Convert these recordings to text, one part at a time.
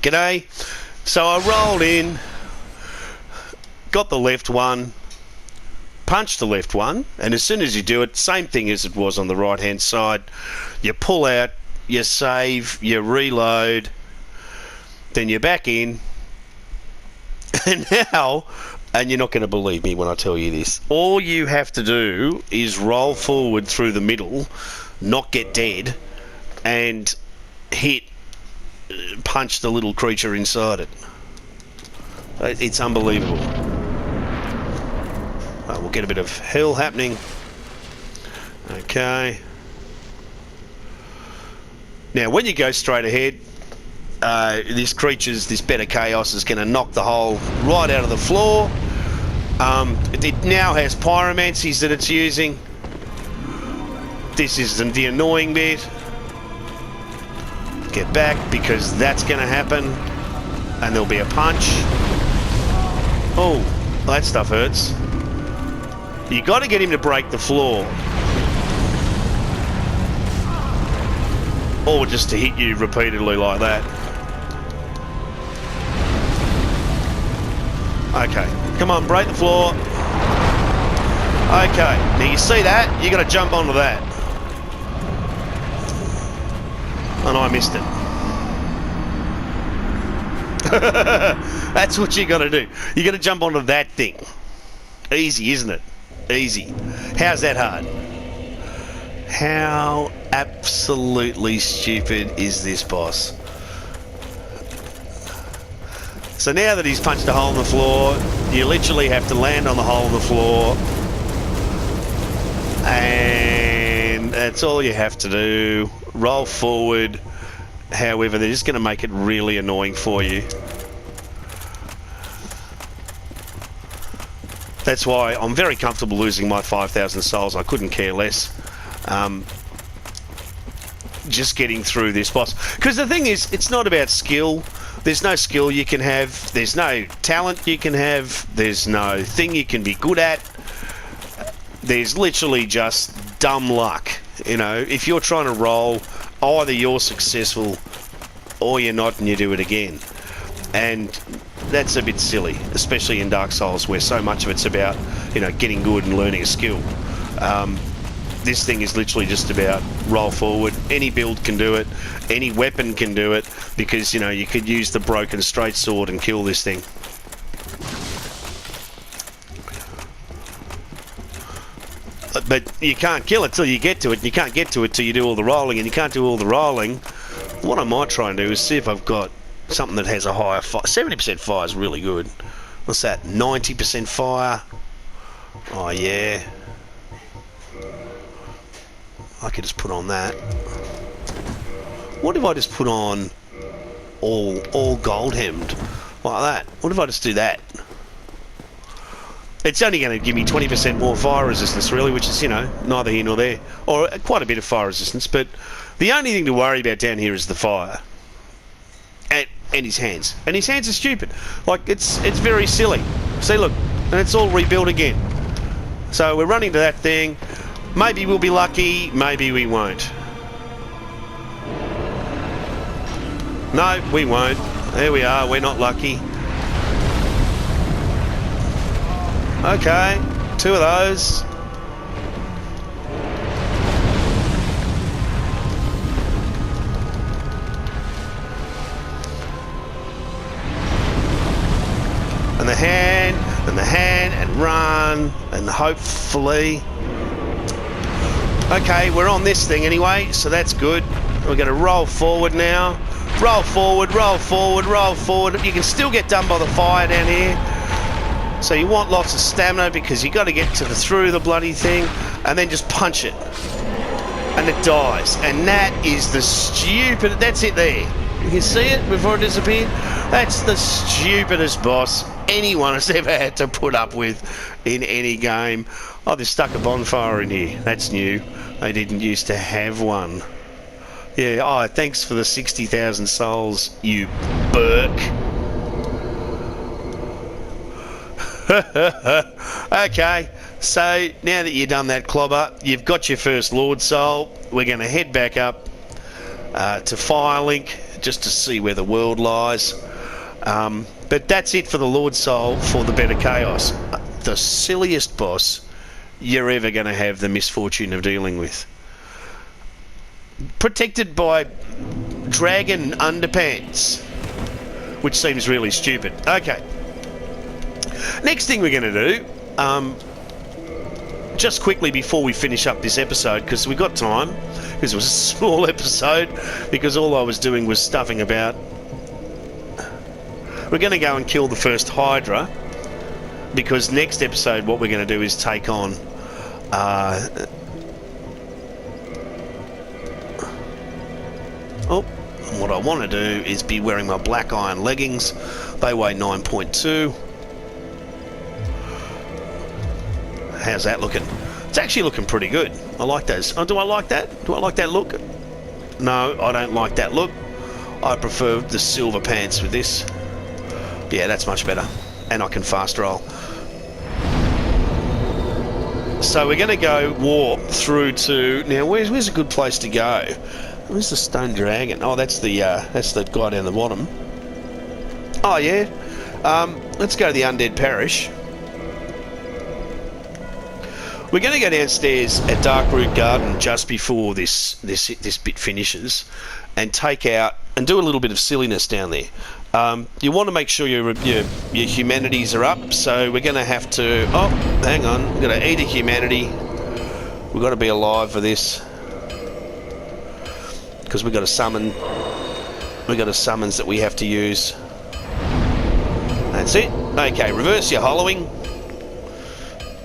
G'day. So I rolled in, got the left one, punched the left one, and as soon as you do it, same thing as it was on the right hand side. You pull out, you save, you reload, then you're back in, and now, and you're not going to believe me when I tell you this, all you have to do is roll forward through the middle, not get dead, and punch the little creature inside it. It's unbelievable. Right, we'll get a bit of hell happening. Okay. Now, when you go straight ahead, this Better Chaos is going to knock the hole right out of the floor. It now has pyromancies that it's using. This is the annoying bit. Get back, because that's going to happen, and there'll be a punch. Oh, that stuff hurts. You got to get him to break the floor, or just to hit you repeatedly like that. Okay, come on, break the floor. Okay, now you see that? You got to jump onto that. And I missed it. That's what you got to do. You got to jump onto that thing. Easy, isn't it? Easy. How's that hard? How absolutely stupid is this boss? So now that he's punched a hole in the floor, you literally have to land on the hole in the floor, and that's all you have to do. Roll forward. However, they're just going to make it really annoying for you. That's why I'm very comfortable losing my 5,000 souls. I couldn't care less. Just getting through this boss. Because the thing is, it's not about skill. There's no skill you can have. There's no talent you can have. There's no thing you can be good at. There's literally just dumb luck. You know, if you're trying to roll, either you're successful or you're not, and you do it again. And that's a bit silly, especially in Dark Souls, where so much of it's about, you know, getting good and learning a skill. This thing is literally just about roll forward. Any build can do it. Any weapon can do it, because, you know, you could use the broken straight sword and kill this thing. But you can't kill it till you get to it, and you can't get to it till you do all the rolling, and you can't do all the rolling. What I might try and do is see if I've got something that has a higher fire. 70% fire is really good. What's that? 90% fire? Oh, yeah. I could just put on that. What if I just put on all gold hemmed like that? What if I just do that? It's only going to give me 20% more fire resistance, really, which is, you know, neither here nor there. Or quite a bit of fire resistance, but the only thing to worry about down here is the fire. And his hands. And his hands are stupid. Like, it's very silly. See, look, and it's all rebuilt again. So we're running to that thing. Maybe we'll be lucky, maybe we won't. No, we won't. There we are, we're not lucky. Okay, 2 of those. And the hand, and run, and hopefully... Okay, we're on this thing anyway, so that's good. We're going to roll forward now. Roll forward, roll forward, roll forward. You can still get done by the fire down here. So you want lots of stamina, because you got to get through the bloody thing, and then just punch it. And it dies. And that is the stupid... That's it there. You can see it before it disappeared. That's the stupidest boss anyone has ever had to put up with in any game. Oh, they stuck a bonfire in here. That's new. They didn't used to have one. Yeah, oh, thanks for the 60,000 souls, you Burke. Okay, so now that you've done that clobber, you've got your first Lord Soul. We're going to head back up to Firelink just to see where the world lies. But that's it for the Lord Soul for the Better Chaos. The silliest boss you're ever going to have the misfortune of dealing with. Protected by dragon underpants, which seems really stupid. Okay. Next thing we're going to do, just quickly before we finish up this episode, because we got time, because it was a small episode, because all I was doing was stuffing about. We're going to go and kill the first Hydra, because next episode what we're going to do is take on what I want to do is be wearing my black iron leggings. They weigh 9.2. How's that looking? It's actually looking pretty good. I like those. Oh, do I like that? Do I like that look? No, I don't like that look. I prefer the silver pants with this. Yeah, that's much better. And I can fast roll. So we're going to go warp through to... Now, where's a good place to go? Where's the stone dragon? Oh, that's the guy down the bottom. Oh, yeah. Let's go to the Undead Parish. We're going to go downstairs at Darkroot Garden just before this bit finishes, and take out and do a little bit of silliness down there. You want to make sure your humanities are up, so we're going to have to... Oh, hang on. We've got to eat a humanity. We've got to be alive for this, because we've got a summon. We've got a summons that we have to use. That's it. Okay, reverse your hollowing.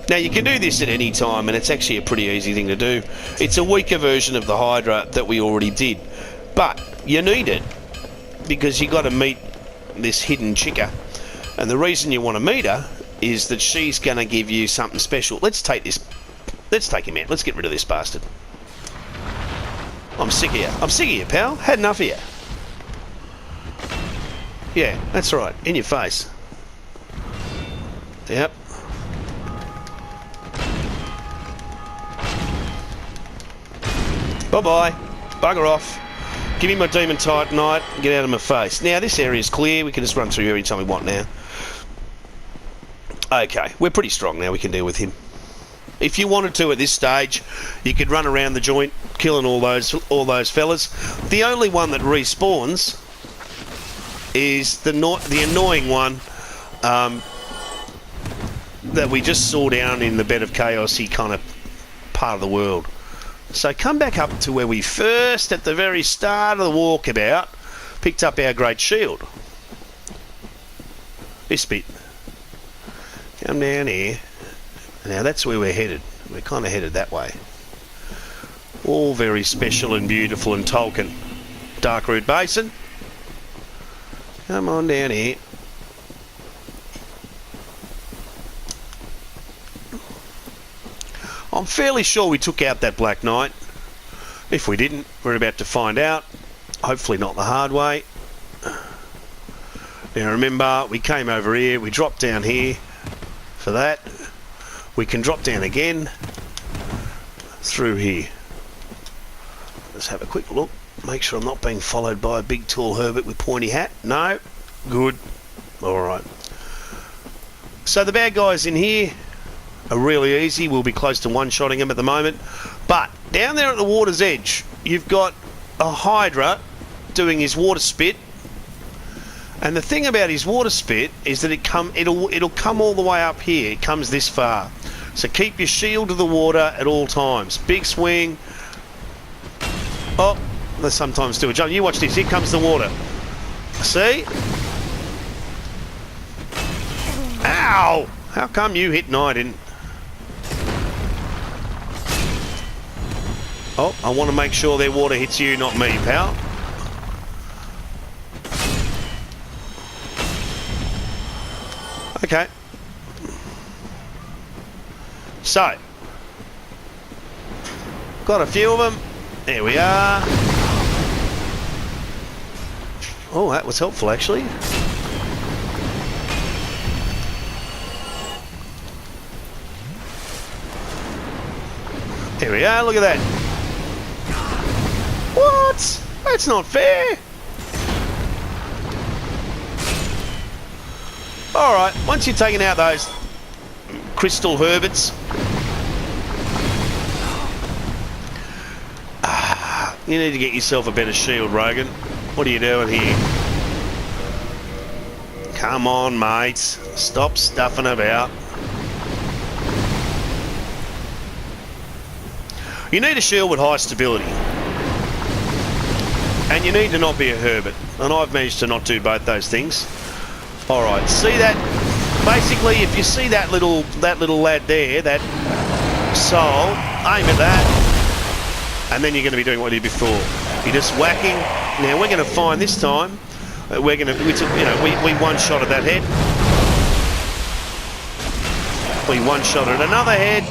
Now, you can do this at any time, and it's actually a pretty easy thing to do. It's a weaker version of the Hydra that we already did. But you need it, because you got to meet this hidden chica. And the reason you want to meet her is that she's going to give you something special. Let's take him out. Let's get rid of this bastard. I'm sick of you. I'm sick of you, pal. Had enough of you. Yeah, that's right. In your face. Yep. Bye-bye. Bugger off. Give me my Demon Titanite and get out of my face. Now, this area is clear. We can just run through every time we want now. Okay, we're pretty strong now. We can deal with him. If you wanted to at this stage, you could run around the joint, killing all those fellas. The only one that respawns is the annoying one that we just saw down in the Bed of Chaos-y kind of part of the world. So come back up to where we first, at the very start of the walkabout, picked up our great shield. This bit. Come down here. Now that's where we're headed. We're kind of headed that way. All very special and beautiful and Tolkien. Darkroot Basin. Come on down here. I'm fairly sure we took out that Black Knight. If we didn't, we're about to find out. Hopefully not the hard way. Now remember, we came over here, we dropped down here for that. We can drop down again through here. Let's have a quick look. Make sure I'm not being followed by a big tall Herbert with pointy hat. No? Good. Alright. So the bad guys in here are really easy. We'll be close to one-shotting them at the moment. But down there at the water's edge, you've got a Hydra doing his water spit. And the thing about his water spit is that it'll come all the way up here. It comes this far. So keep your shield to the water at all times. Big swing. Oh, they sometimes do a jump. You watch this. Here comes the water. See? Ow! How come you hit and I didn't? Oh, I want to make sure their water hits you, not me, pal. Okay. So, got a few of them. There we are. Oh, that was helpful, actually. There we are, look at that. What? That's not fair. Alright, once you've taken out those crystal herberts, you need to get yourself a better shield, Rogan. What are you doing here? Come on, mates. Stop stuffing about. You need a shield with high stability. And you need to not be a hermit. And I've managed to not do both those things. Alright, see that? Basically, if you see that little lad there, that soul, aim at that. And then you're going to be doing what you did before. You're just whacking. Now, we're going to find this time, we one-shotted that head. We one-shotted another head.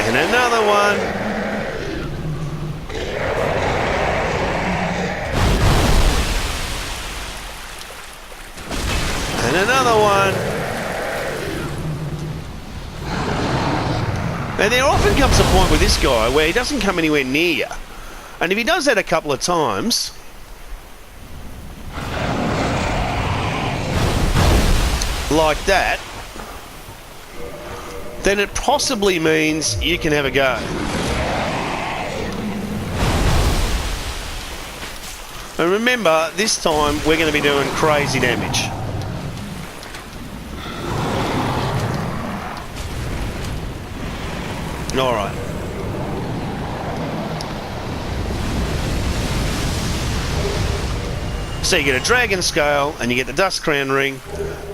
And another one. And another one. And there often comes a point with this guy where he doesn't come anywhere near you. And if he does that a couple of times, like that, then it possibly means you can have a go. And remember, this time we're going to be doing crazy damage. Alright. So you get a dragon scale and you get the dust crown ring.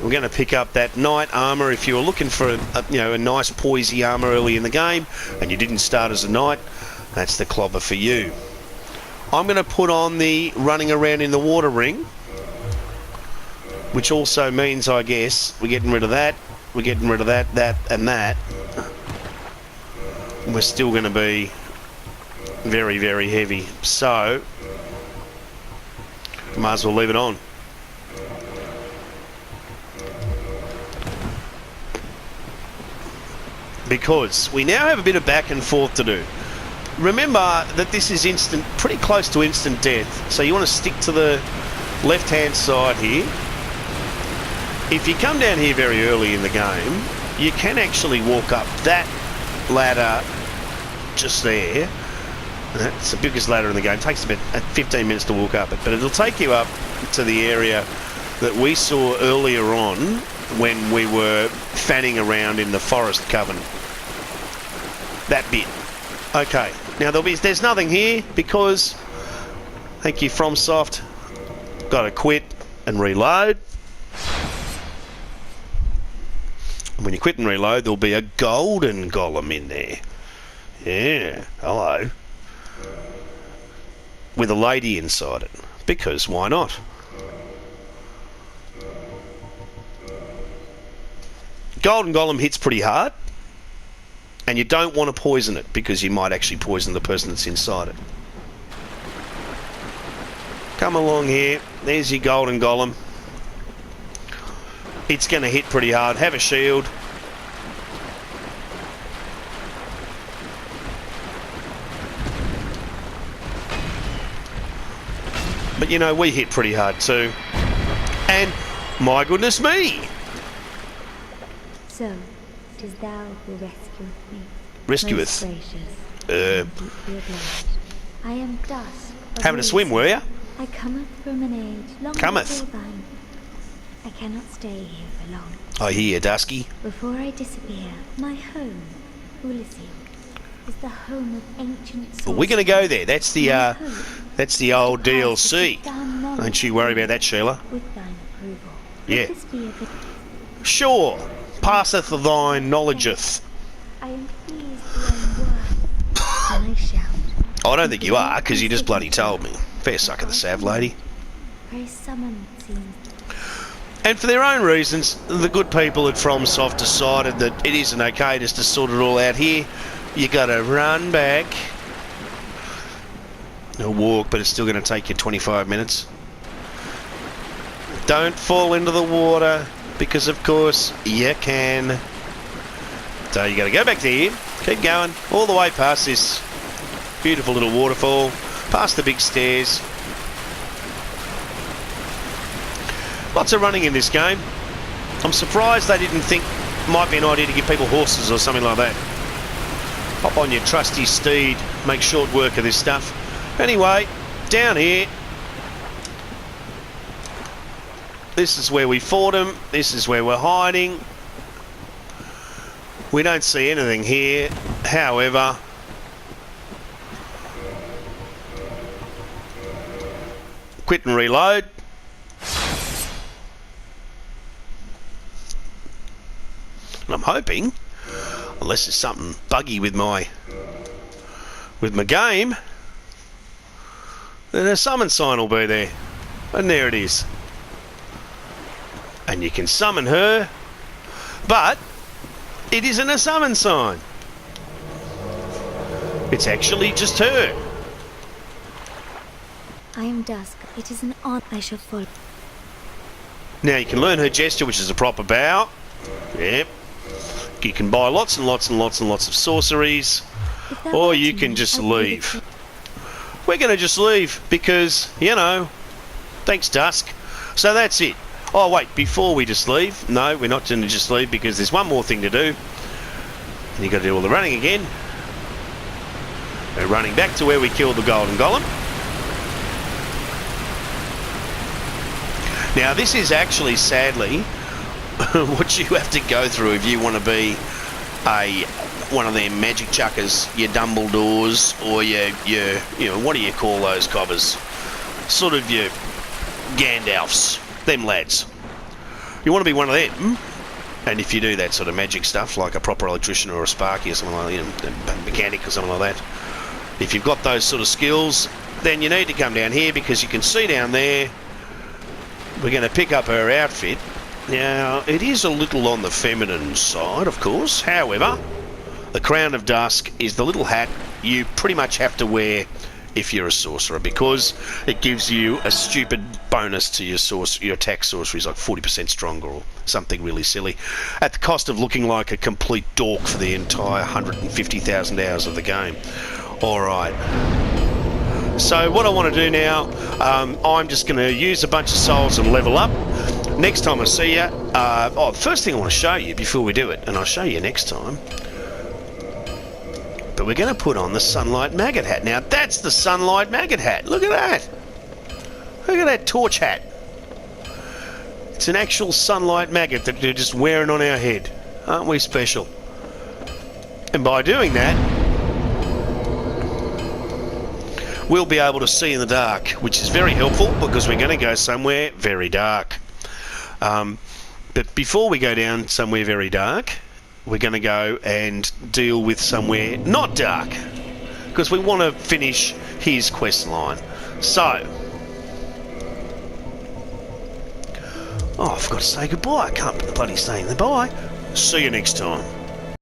We're going to pick up that knight armour if you were looking for a nice poisey armour early in the game and you didn't start as a knight. That's the clobber for you. I'm going to put on the running around in the water ring, which also means, I guess, we're getting rid of that, we're getting rid of that, that and that. We're still going to be very, very heavy. So, might as well leave it on. Because we now have a bit of back and forth to do. Remember that this is pretty close to instant death. So you want to stick to the left-hand side here. If you come down here very early in the game, you can actually walk up that ladder just there. It's the biggest ladder in the game. It takes about 15 minutes to walk up it, but it'll take you up to the area that we saw earlier on when we were fanning around in the forest coven. That bit. Okay, now there's nothing here because, thank you FromSoft, got to quit and reload. When you quit and reload, there'll be a golden golem in there. Yeah, hello. With a lady inside it. Because why not? Golden golem hits pretty hard. And you don't want to poison it because you might actually poison the person that's inside it. Come along here. There's your golden golem. It's going to hit pretty hard. Have a shield. But you know, we hit pretty hard too. And my goodness me! So, 'tis thou who rescueth me. Rescueth? I am dust. Having a swim, were you? I cometh from an age long before thine. I cannot stay here for long. I hear you, Dusky. Before I disappear, my home, Ulysses, is the home of ancient sorcerers. Well, we're going to go there. That's the old DLC. Don't you worry about that, Sheila. With thine approval. Yeah. Let this be a good... Sure. Passeth thine knowledgeth. I am pleased beyond words. I shout. I don't think you are, because you just bloody told me. Fair suck of the sav, lady. Pray summon, it seems. And for their own reasons, the good people at FromSoft decided that it isn't okay just to sort it all out here. You got to run back. A walk, but it's still going to take you 25 minutes. Don't fall into the water, because of course you can. So you got to go back there, keep going, all the way past this beautiful little waterfall, Past the big stairs. Lots of running in this game. I'm surprised they didn't think it might be an idea to give people horses or something like that. Hop on your trusty steed, make short work of this stuff. Anyway, down here. This is where we fought them. This is where we're hiding. We don't see anything here. However, quit and reload. And I'm hoping, unless there's something buggy with my game, then a summon sign will be there. And there it is. And you can summon her, but it isn't a summon sign. It's actually just her. I am dusk. It is an honor I shall follow. Now you can learn her gesture, which is a proper bow. Yep. You can buy lots and lots and lots and lots of sorceries, or you can just leave. We're going to just leave because, you know, thanks Dusk. So that's it. Oh wait, before we just leave, no, we're not going to just leave because there's one more thing to do. You've got to do all the running again. We're running back to where we killed the golden golem. Now this is actually, sadly, what you have to go through if you want to be one of them magic chuckers, your Dumbledores, or your you know, what do you call those cobbers? Sort of your Gandalfs, them lads. You want to be one of them, and if you do that sort of magic stuff, like a proper electrician or a Sparky or something like that, you know, a mechanic or something like that, if you've got those sort of skills, then you need to come down here because you can see down there, we're going to pick up her outfit. Now, it is a little on the feminine side, of course. However, the Crown of Dusk is the little hat you pretty much have to wear if you're a sorcerer, because it gives you a stupid bonus to your attack sorceries, like 40% stronger or something really silly, at the cost of looking like a complete dork for the entire 150,000 hours of the game. Alright. So what I want to do now, I'm just going to use a bunch of souls and level up. Next time I see you, the first thing I want to show you before we do it, and I'll show you next time, but we're going to put on the Sunlight Maggot hat. Now that's the Sunlight Maggot hat. Look at that. Look at that torch hat. It's an actual Sunlight Maggot that we're just wearing on our head. Aren't we special? And by doing that, we'll be able to see in the dark, which is very helpful because we're going to go somewhere very dark. But before we go down somewhere very dark, we're going to go and deal with somewhere not dark because we want to finish his quest line. So, I forgot to say goodbye. I can't bloody say goodbye. See you next time.